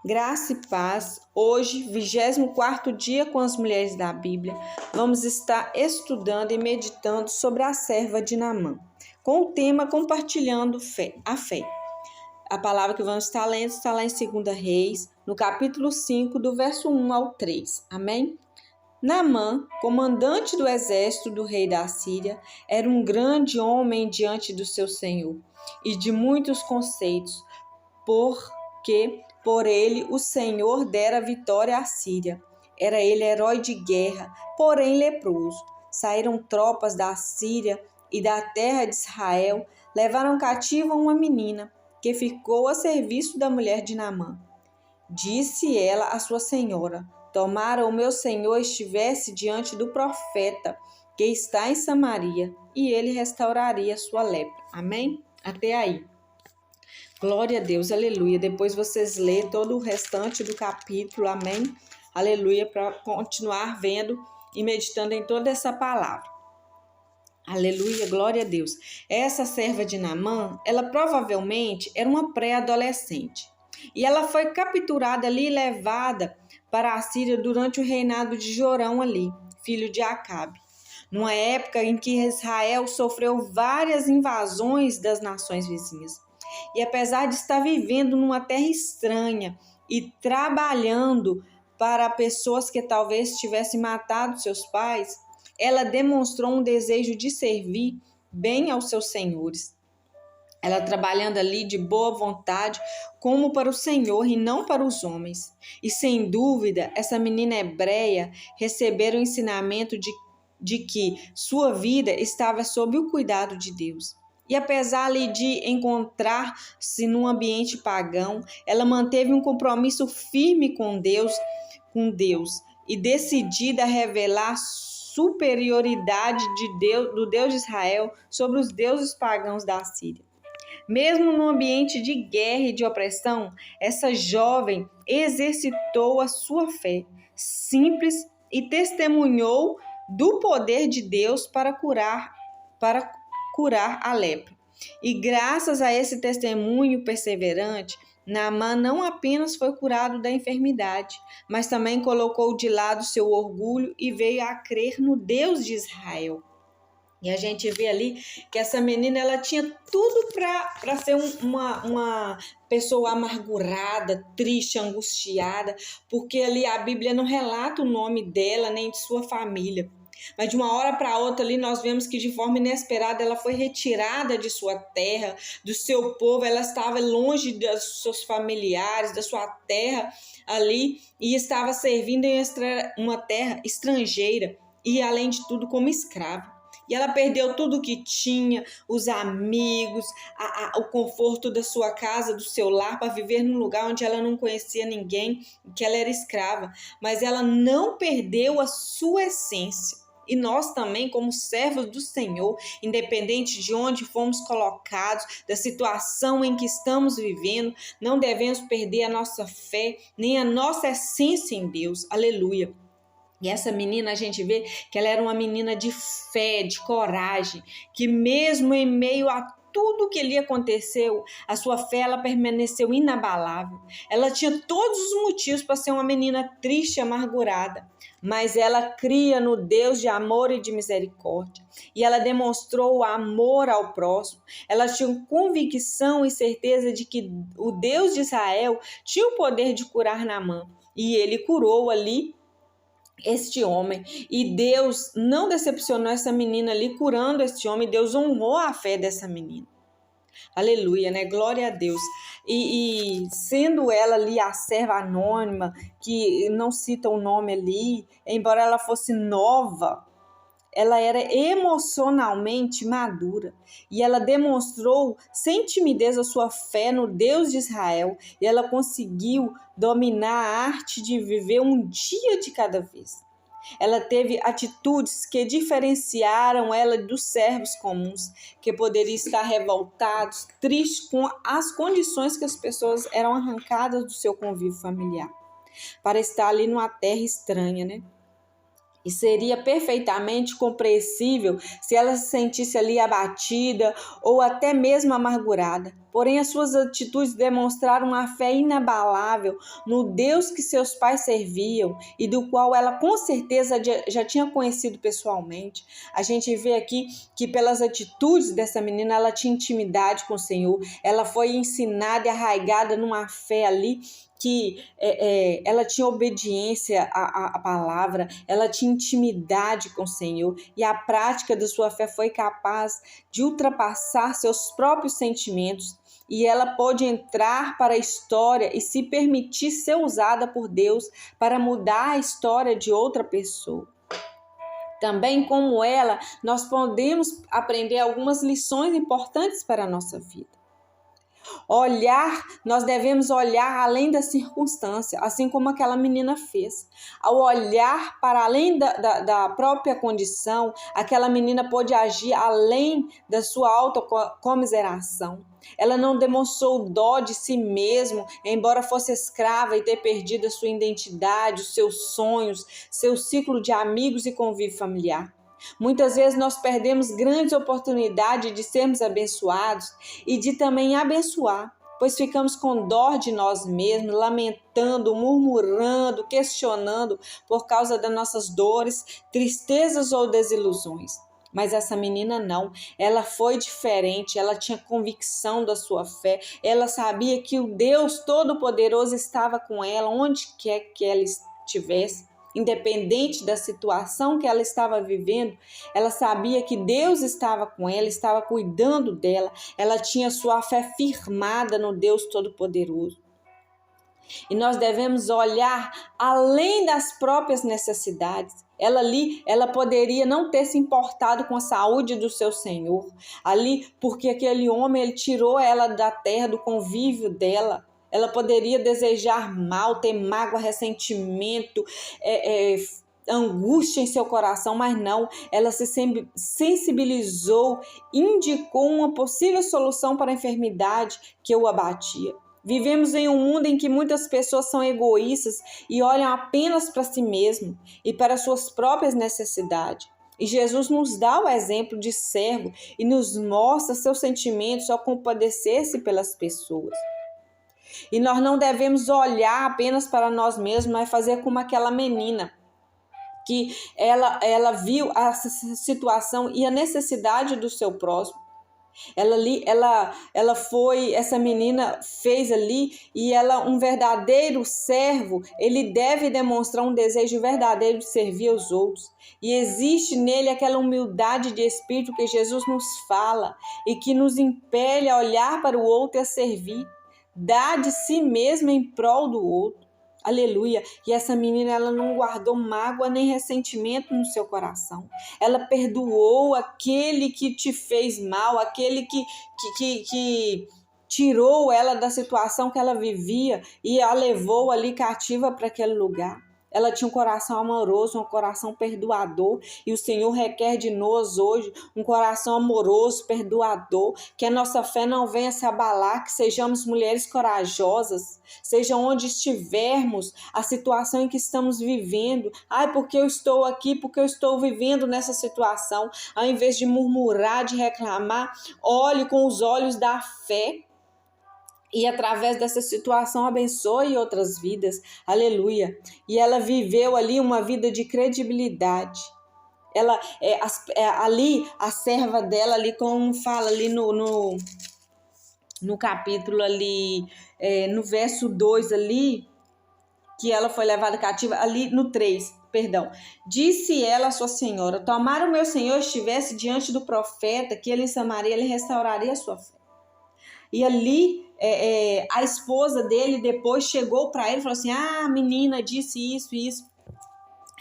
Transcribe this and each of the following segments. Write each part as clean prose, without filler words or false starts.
Graça e paz. Hoje, 24º dia com as mulheres da Bíblia, vamos estar estudando e meditando sobre a serva de Naamã, com o tema compartilhando a fé. A palavra que vamos estar lendo está lá em 2 Reis, no capítulo 5, do verso 1 ao 3. Amém? Naamã, comandante do exército do rei da Síria, era um grande homem diante do seu senhor e de muitos conceitos, porque por ele o Senhor dera vitória à Síria. Era ele herói de guerra, porém leproso. Saíram tropas da Síria e da terra de Israel, levaram cativa uma menina, que ficou a serviço da mulher de Naamã. Disse ela à sua senhora: tomara o meu senhor estivesse diante do profeta que está em Samaria, e ele restauraria sua lepra. Amém? Até aí. Glória a Deus, aleluia. Depois vocês lêem todo o restante do capítulo, amém? Aleluia, para continuar vendo e meditando em toda essa palavra. Aleluia, glória a Deus. Essa serva de Naamã, ela provavelmente era uma pré-adolescente. E ela foi capturada ali e levada para a Síria durante o reinado de Jorão ali, filho de Acabe. Numa época em que Israel sofreu várias invasões das nações vizinhas. E apesar de estar vivendo numa terra estranha e trabalhando para pessoas que talvez tivessem matado seus pais, ela demonstrou um desejo de servir bem aos seus senhores. Ela trabalhando ali de boa vontade, como para o Senhor e não para os homens. E sem dúvida, essa menina hebreia recebeu o ensinamento de que sua vida estava sob o cuidado de Deus. E apesar ali de encontrar-se num ambiente pagão, ela manteve um compromisso firme com Deus e decidida a revelar superioridade do Deus de Israel sobre os deuses pagãos da Síria. Mesmo num ambiente de guerra e de opressão, essa jovem exercitou a sua fé simples e testemunhou do poder de Deus para curar a lepra. E graças a esse testemunho perseverante, Naamã não apenas foi curado da enfermidade, mas também colocou de lado seu orgulho e veio a crer no Deus de Israel. E a gente vê ali que essa menina ela tinha tudo para ser uma pessoa amargurada, triste, angustiada, porque ali a Bíblia não relata o nome dela nem de sua família. Mas de uma hora para outra ali nós vemos que de forma inesperada ela foi retirada de sua terra, do seu povo, ela estava longe dos seus familiares, da sua terra ali e estava servindo em uma terra estrangeira e além de tudo como escrava. E ela perdeu tudo o que tinha, os amigos, o conforto da sua casa, do seu lar, para viver num lugar onde ela não conhecia ninguém, que ela era escrava. Mas ela não perdeu a sua essência. E nós também, como servos do Senhor, independente de onde fomos colocados, da situação em que estamos vivendo, não devemos perder a nossa fé, nem a nossa essência em Deus. Aleluia. E essa menina, a gente vê que ela era uma menina de fé, de coragem, que mesmo em meio a tudo que lhe aconteceu, a sua fé ela permaneceu inabalável. Ela tinha todos os motivos para ser uma menina triste e amargurada, mas ela cria no Deus de amor e de misericórdia. E ela demonstrou o amor ao próximo. Ela tinha convicção e certeza de que o Deus de Israel tinha o poder de curar Naamã. E ele curou ali este homem, e Deus não decepcionou essa menina ali curando este homem, Deus honrou a fé dessa menina. Aleluia, né? Glória a Deus. E sendo ela ali a serva anônima, que não cita o nome ali, embora ela fosse nova, ela era emocionalmente madura e ela demonstrou sem timidez a sua fé no Deus de Israel e ela conseguiu dominar a arte de viver um dia de cada vez. Ela teve atitudes que diferenciaram ela dos servos comuns, que poderiam estar revoltados, tristes com as condições que as pessoas eram arrancadas do seu convívio familiar, para estar ali numa terra estranha, né? E seria perfeitamente compreensível se ela se sentisse ali abatida ou até mesmo amargurada. porém as suas atitudes demonstraram uma fé inabalável no Deus que seus pais serviam e do qual ela com certeza já tinha conhecido pessoalmente. A gente vê aqui que pelas atitudes dessa menina ela tinha intimidade com o Senhor, ela foi ensinada e arraigada numa fé ali que ela tinha obediência à palavra, ela tinha intimidade com o Senhor e a prática da sua fé foi capaz de ultrapassar seus próprios sentimentos e ela pôde entrar para a história e se permitir ser usada por Deus para mudar a história de outra pessoa. Também como ela, nós podemos aprender algumas lições importantes para a nossa vida. Nós devemos olhar além da circunstância, assim como aquela menina fez. Ao olhar para além da própria condição, aquela menina pôde agir além da sua autocomiseração. Ela não demonstrou dó de si mesma, embora fosse escrava e ter perdido a sua identidade, os seus sonhos, seu ciclo de amigos e convívio familiar. Muitas vezes nós perdemos grandes oportunidades de sermos abençoados e de também abençoar, pois ficamos com dó de nós mesmos, lamentando, murmurando, questionando por causa das nossas dores, tristezas ou desilusões. Mas essa menina não, ela foi diferente, ela tinha convicção da sua fé, ela sabia que o Deus Todo-Poderoso estava com ela, onde quer que ela estivesse. Independente da situação que ela estava vivendo, ela sabia que Deus estava com ela, estava cuidando dela, ela tinha sua fé firmada no Deus Todo-Poderoso. E nós devemos olhar além das próprias necessidades. Ela poderia não ter se importado com a saúde do seu Senhor, ali porque aquele homem ele tirou ela da terra, do convívio dela. Ela poderia desejar mal, ter mágoa, ressentimento, angústia em seu coração, mas não, ela se sensibilizou, indicou uma possível solução para a enfermidade que o abatia. Vivemos em um mundo em que muitas pessoas são egoístas e olham apenas para si mesmo e para suas próprias necessidades. E Jesus nos dá o exemplo de servo e nos mostra seus sentimentos ao compadecer-se pelas pessoas. E nós não devemos olhar apenas para nós mesmos, mas fazer como aquela menina, que ela viu a situação e a necessidade do seu próximo. Essa menina fez ali, e um verdadeiro servo, ele deve demonstrar um desejo verdadeiro de servir aos outros. E existe nele aquela humildade de espírito que Jesus nos fala e que nos impele a olhar para o outro e a servir. Dá de si mesma em prol do outro. Aleluia. E essa menina, ela não guardou mágoa nem ressentimento no seu coração. Ela perdoou aquele que te fez mal, aquele que tirou ela da situação que ela vivia e a levou ali cativa para aquele lugar. Ela tinha um coração amoroso, um coração perdoador, e o Senhor requer de nós hoje um coração amoroso, perdoador, que a nossa fé não venha se abalar, que sejamos mulheres corajosas, seja onde estivermos, a situação em que estamos vivendo. Porque eu estou aqui, porque eu estou vivendo nessa situação. Ao invés de murmurar, de reclamar, olhe com os olhos da fé. E através dessa situação abençoe outras vidas. Aleluia. E ela viveu ali uma vida de credibilidade. Ali, a serva dela, ali, como fala ali no capítulo ali, no verso 2 ali, que ela foi levada cativa, ali no 3, perdão. Disse ela à sua senhora: tomara o meu senhor estivesse diante do profeta, que ele em Samaria, ele restauraria a sua fé. E ali, a esposa dele depois chegou para ele e falou assim: a menina disse isso e isso.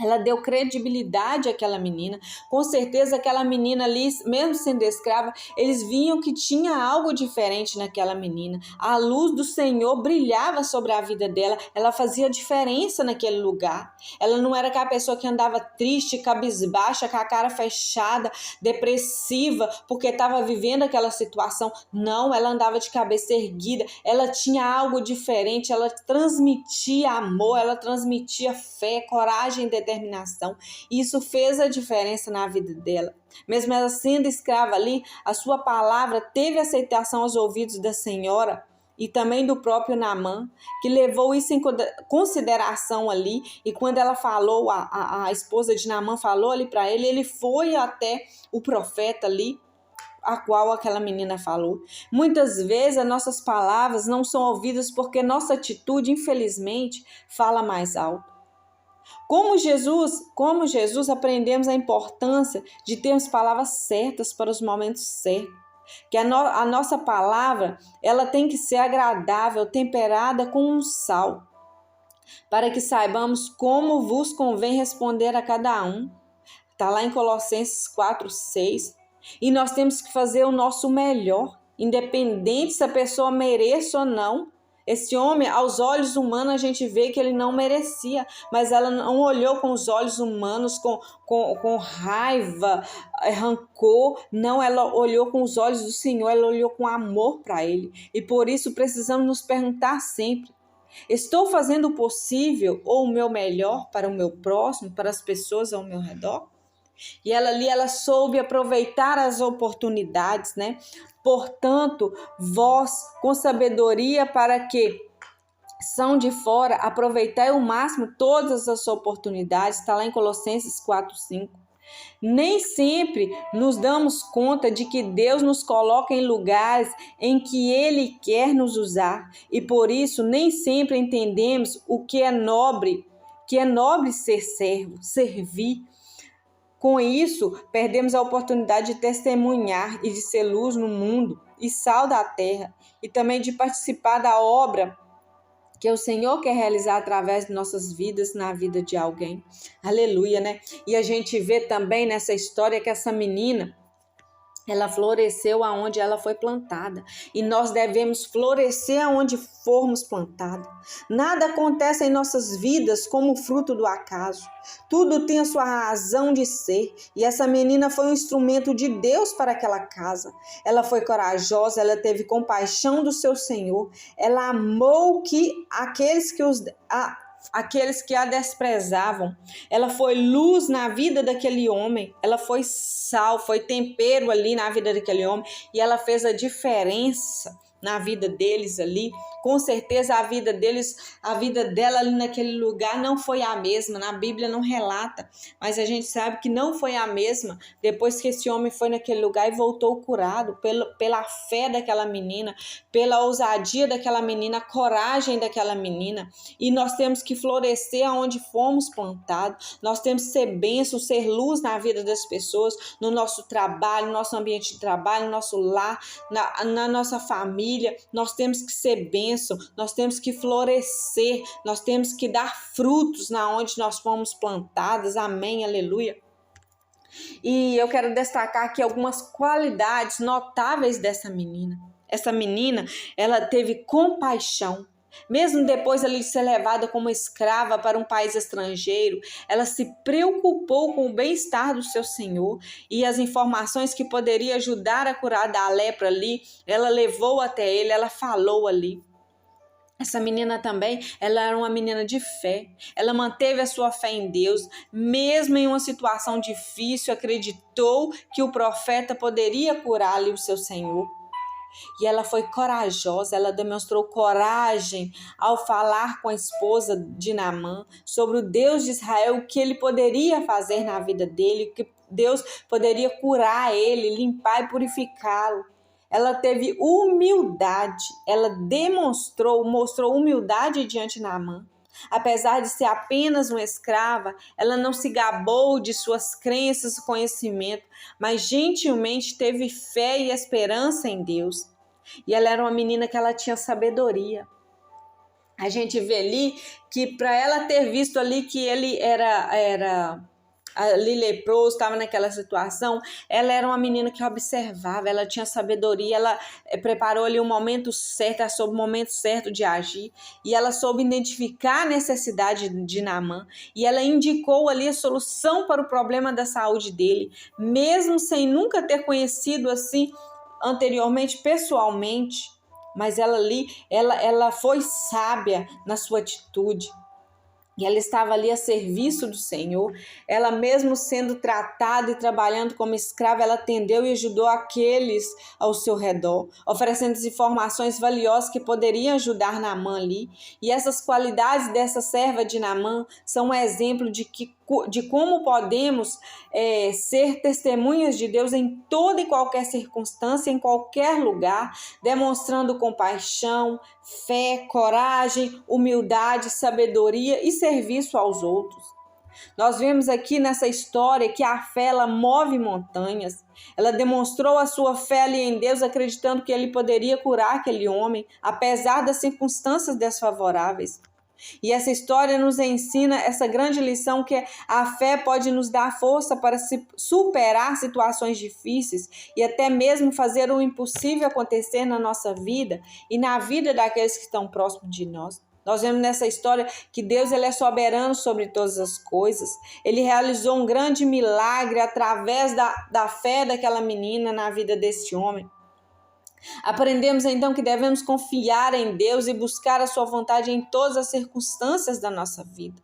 Ela deu credibilidade àquela menina. Com certeza aquela menina ali, mesmo sendo escrava, eles viam que tinha algo diferente naquela menina. A luz do Senhor brilhava sobre a vida dela. Ela fazia diferença naquele lugar. Ela não era aquela pessoa que andava triste, cabisbaixa, com a cara fechada, depressiva, porque estava vivendo aquela situação. Não, ela andava de cabeça erguida. Ela tinha algo diferente. Ela transmitia amor, ela transmitia fé, coragem de determinação. E isso fez a diferença na vida dela. Mesmo ela sendo escrava ali, a sua palavra teve aceitação aos ouvidos da senhora e também do próprio Naamã, que levou isso em consideração ali. E quando ela falou, a esposa de Naamã falou ali para ele, ele foi até o profeta ali, a qual aquela menina falou. Muitas vezes as nossas palavras não são ouvidas porque nossa atitude, infelizmente, fala mais alto. Como Jesus, aprendemos a importância de termos palavras certas para os momentos certos. Que a nossa palavra, ela tem que ser agradável, temperada com um sal, para que saibamos como vos convém responder a cada um. Está lá em Colossenses 4:6. E nós temos que fazer o nosso melhor, independente se a pessoa mereça ou não. Esse homem, aos olhos humanos, a gente vê que ele não merecia, mas ela não olhou com os olhos humanos, com raiva, rancor. Não, ela olhou com os olhos do Senhor, ela olhou com amor para ele. E por isso precisamos nos perguntar sempre: estou fazendo o possível ou o meu melhor para o meu próximo, para as pessoas ao meu redor? E ela soube aproveitar as oportunidades, né? Portanto, vós, com sabedoria, para que são de fora, aproveitai ao máximo todas as oportunidades. Está lá em Colossenses 4:5. Nem sempre nos damos conta de que Deus nos coloca em lugares em que Ele quer nos usar. E por isso, nem sempre entendemos o que é nobre ser servo, servir. Com isso, perdemos a oportunidade de testemunhar e de ser luz no mundo e sal da terra, e também de participar da obra que o Senhor quer realizar através de nossas vidas, na vida de alguém. Aleluia, né? E a gente vê também nessa história que essa menina, ela floresceu aonde ela foi plantada. E nós devemos florescer aonde formos plantados. Nada acontece em nossas vidas como fruto do acaso. Tudo tem a sua razão de ser. E essa menina foi um instrumento de Deus para aquela casa. Ela foi corajosa, ela teve compaixão do seu Senhor. Ela amou aqueles que a desprezavam. Ela foi luz na vida daquele homem, ela foi sal, foi tempero ali na vida daquele homem, e ela fez a diferença na vida deles ali. Com certeza a vida dela ali naquele lugar não foi a mesma, na Bíblia não relata, mas a gente sabe que não foi a mesma depois que esse homem foi naquele lugar e voltou curado, pela fé daquela menina, pela ousadia daquela menina, a coragem daquela menina. E nós temos que florescer aonde fomos plantados, nós temos que ser bênção, ser luz na vida das pessoas, no nosso trabalho, no nosso ambiente de trabalho, no nosso lar, na nossa família. Nós temos que ser bênção, nós temos que florescer, nós temos que dar frutos na onde nós fomos plantadas. Amém, aleluia. E eu quero destacar aqui algumas qualidades notáveis dessa menina. Essa menina, ela teve compaixão. Mesmo depois de ser levada como escrava para um país estrangeiro, ela se preocupou com o bem-estar do seu Senhor, e as informações que poderia ajudar a curar da lepra ali, ela levou até ele, ela falou ali. Essa menina também, ela era uma menina de fé. Ela manteve a sua fé em Deus, mesmo em uma situação difícil, acreditou que o profeta poderia curar ali o seu Senhor. E ela foi corajosa, ela demonstrou coragem ao falar com a esposa de Naamã sobre o Deus de Israel, o que ele poderia fazer na vida dele, que Deus poderia curar ele, limpar e purificá-lo. Ela teve humildade, ela mostrou humildade diante de Naamã. Apesar de ser apenas uma escrava, ela não se gabou de suas crenças e conhecimento, mas gentilmente teve fé e esperança em Deus. E ela era uma menina que ela tinha sabedoria. A gente vê ali que para ela ter visto ali que ele era ali leproso, estava naquela situação, ela era uma menina que observava, ela tinha sabedoria, ela preparou ali o momento certo, ela soube o momento certo de agir, e ela soube identificar a necessidade de Naamã, e ela indicou ali a solução para o problema da saúde dele, mesmo sem nunca ter conhecido assim anteriormente, pessoalmente, mas ela foi sábia na sua atitude. E ela estava ali a serviço do Senhor. Ela mesmo sendo tratada e trabalhando como escrava, ela atendeu e ajudou aqueles ao seu redor, oferecendo informações valiosas que poderiam ajudar Naamã ali. E essas qualidades dessa serva de Naamã são um exemplo de como podemos ser testemunhas de Deus em toda e qualquer circunstância, em qualquer lugar, demonstrando compaixão, fé, coragem, humildade, sabedoria e serviço aos outros. Nós vemos aqui nessa história que a fé ela move montanhas. Ela demonstrou a sua fé ali em Deus, acreditando que ele poderia curar aquele homem, apesar das circunstâncias desfavoráveis. E essa história nos ensina essa grande lição que a fé pode nos dar força para superar situações difíceis e até mesmo fazer o impossível acontecer na nossa vida e na vida daqueles que estão próximos de nós. Nós vemos nessa história que Deus ele é soberano sobre todas as coisas. Ele realizou um grande milagre através da fé daquela menina na vida desse homem. Aprendemos então que devemos confiar em Deus e buscar a sua vontade em todas as circunstâncias da nossa vida.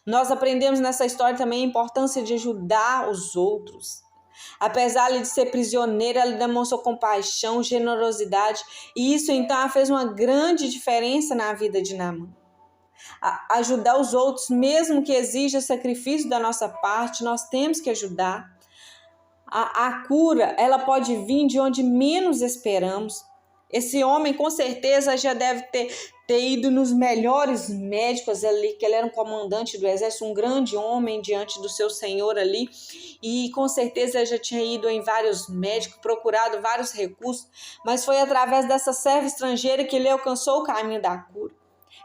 Nós aprendemos nessa história também a importância de ajudar os outros. Apesar de ser prisioneira, ela demonstrou compaixão, generosidade, e isso então fez uma grande diferença na vida de Naamã. Ajudar os outros, mesmo que exija sacrifício da nossa parte, nós temos que ajudar. A cura, ela pode vir de onde menos esperamos. Esse homem, com certeza, já deve ter ido nos melhores médicos ali, que ele era um comandante do exército, um grande homem diante do seu senhor ali, e com certeza já tinha ido em vários médicos, procurado vários recursos, mas foi através dessa serva estrangeira que ele alcançou o caminho da cura.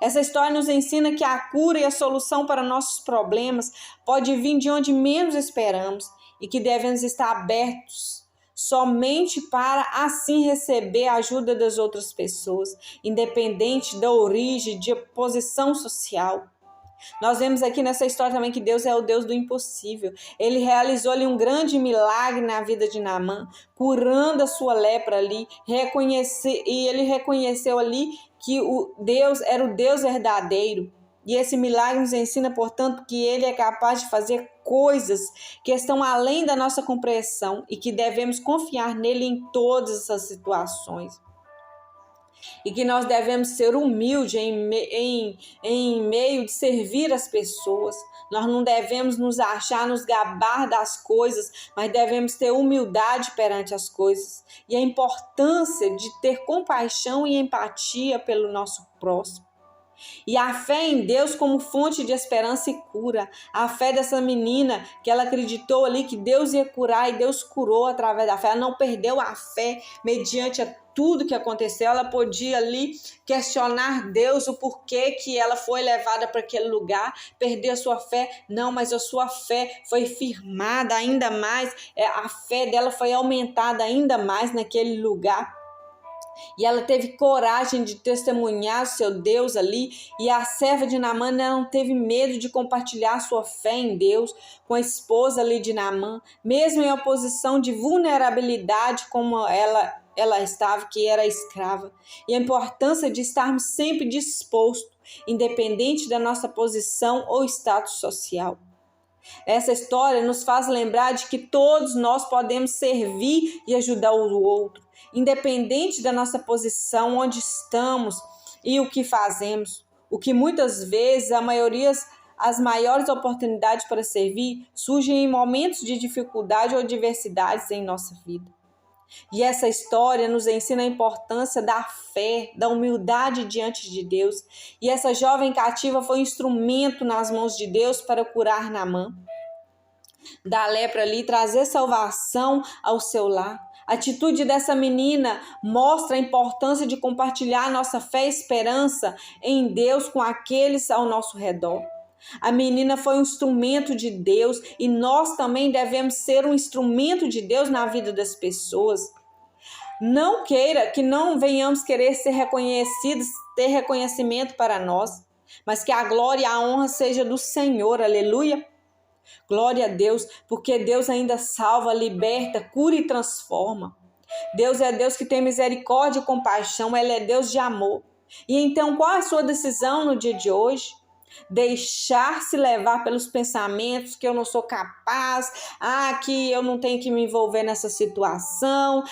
Essa história nos ensina que a cura e a solução para nossos problemas pode vir de onde menos esperamos, e que devemos estar abertos somente para assim receber a ajuda das outras pessoas, independente da origem, de posição social. Nós vemos aqui nessa história também que Deus é o Deus do impossível. Ele realizou ali um grande milagre na vida de Naamã, curando a sua lepra ali, e ele reconheceu ali que o Deus era o Deus verdadeiro. E esse milagre nos ensina, portanto, que ele é capaz de fazer coisas que estão além da nossa compreensão e que devemos confiar nele em todas essas situações. E que nós devemos ser humildes em meio de servir as pessoas. Nós não devemos nos gabar das coisas, mas devemos ter humildade perante as coisas. E a importância de ter compaixão e empatia pelo nosso próximo. E a fé em Deus como fonte de esperança e cura. A fé dessa menina, que ela acreditou ali que Deus ia curar, e Deus curou através da fé. Ela não perdeu a fé mediante tudo que aconteceu. Ela podia ali questionar Deus, o porquê que ela foi levada para aquele lugar, perder a sua fé. Não, mas a sua fé foi firmada ainda mais, a fé dela foi aumentada ainda mais naquele lugar. E ela teve coragem de testemunhar o seu Deus ali. E a serva de Naamã não teve medo de compartilhar sua fé em Deus com a esposa ali de Naamã, mesmo em oposição de vulnerabilidade como ela estava, que era escrava. E a importância de estarmos sempre dispostos, independente da nossa posição ou status social. Essa história nos faz lembrar de que todos nós podemos servir e ajudar o outro, independente da nossa posição, onde estamos e o que fazemos. O que muitas vezes, as maiores oportunidades para servir surgem em momentos de dificuldade ou diversidades em nossa vida. E essa história nos ensina a importância da fé, da humildade diante de Deus. E essa jovem cativa foi um instrumento nas mãos de Deus para curar Naamã da lepra ali, trazer salvação ao seu lar. A atitude dessa menina mostra a importância de compartilhar nossa fé e esperança em Deus com aqueles ao nosso redor. A menina foi um instrumento de Deus e nós também devemos ser um instrumento de Deus na vida das pessoas. Não queira que não venhamos querer ser reconhecidos, ter reconhecimento para nós, mas que a glória e a honra seja do Senhor, aleluia. Glória a Deus, porque Deus ainda salva, liberta, cura e transforma. Deus é Deus que tem misericórdia e compaixão, Ele é Deus de amor. E então, qual é a sua decisão no dia de hoje? Deixar-se levar pelos pensamentos que eu não sou capaz, que eu não tenho que me envolver nessa situação,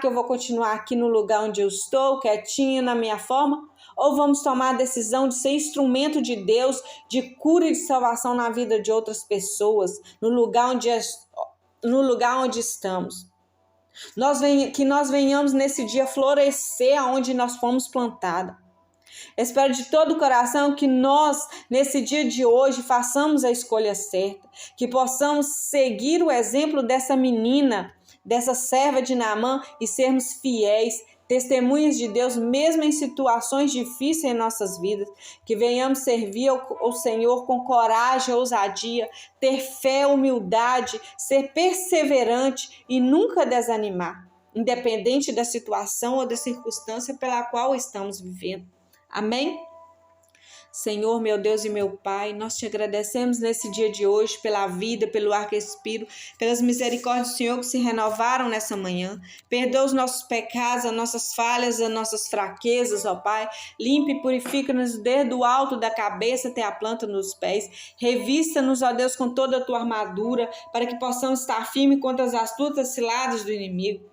que eu vou continuar aqui no lugar onde eu estou, quietinho na minha forma? Ou vamos tomar a decisão de ser instrumento de Deus, de cura e de salvação na vida de outras pessoas, no lugar onde estamos? Que nós venhamos nesse dia florescer aonde nós fomos plantados. Espero de todo o coração que nós, nesse dia de hoje, façamos a escolha certa, que possamos seguir o exemplo dessa menina, dessa serva de Naamã e sermos fiéis, testemunhas de Deus, mesmo em situações difíceis em nossas vidas, que venhamos servir ao Senhor com coragem, ousadia, ter fé, humildade, ser perseverante e nunca desanimar, independente da situação ou da circunstância pela qual estamos vivendo. Amém? Senhor, meu Deus e meu Pai, nós te agradecemos nesse dia de hoje pela vida, pelo ar que respiro, pelas misericórdias do Senhor que se renovaram nessa manhã. Perdoa os nossos pecados, as nossas falhas, as nossas fraquezas, ó Pai. Limpe e purifica-nos desde o alto da cabeça até a planta dos pés. Revista-nos, ó Deus, com toda a tua armadura, para que possamos estar firmes contra as astutas ciladas do inimigo.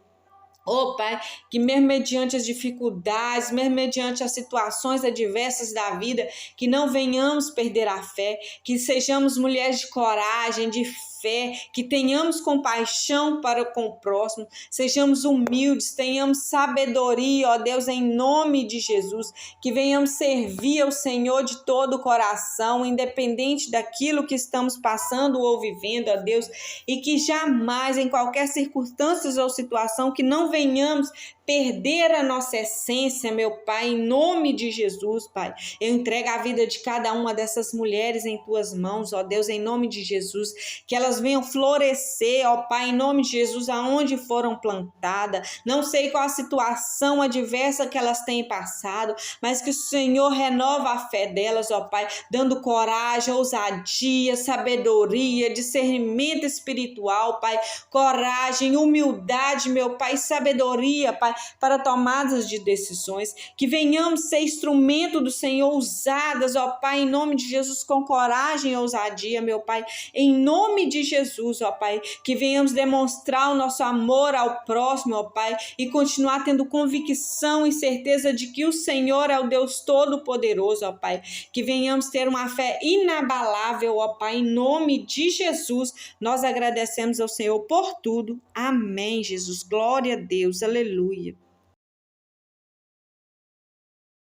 Pai, que mesmo mediante as dificuldades, mesmo mediante as situações adversas da vida, que não venhamos perder a fé, que sejamos mulheres de coragem, de fé, que tenhamos compaixão para com o próximo, sejamos humildes, tenhamos sabedoria, ó Deus, em nome de Jesus, que venhamos servir ao Senhor de todo o coração, independente daquilo que estamos passando ou vivendo, ó Deus, e que jamais, em qualquer circunstância ou situação, que não venhamos perder a nossa essência, meu Pai, em nome de Jesus, Pai. Eu entrego a vida de cada uma dessas mulheres em tuas mãos, ó Deus, em nome de Jesus, que elas venham florescer, ó Pai, em nome de Jesus, aonde foram plantadas. Não sei qual a situação adversa que elas têm passado, mas que o Senhor renova a fé delas, ó Pai, dando coragem, ousadia, sabedoria, discernimento espiritual, Pai, coragem, humildade, meu Pai, sabedoria, Pai, para tomadas de decisões, que venhamos ser instrumento do Senhor, usadas, ó Pai, em nome de Jesus, com coragem e ousadia, meu Pai, em nome de Jesus, ó Pai, que venhamos demonstrar o nosso amor ao próximo, ó Pai, e continuar tendo convicção e certeza de que o Senhor é o Deus Todo-Poderoso, ó Pai, que venhamos ter uma fé inabalável, ó Pai, em nome de Jesus, nós agradecemos ao Senhor por tudo, amém, Jesus, glória a Deus, aleluia.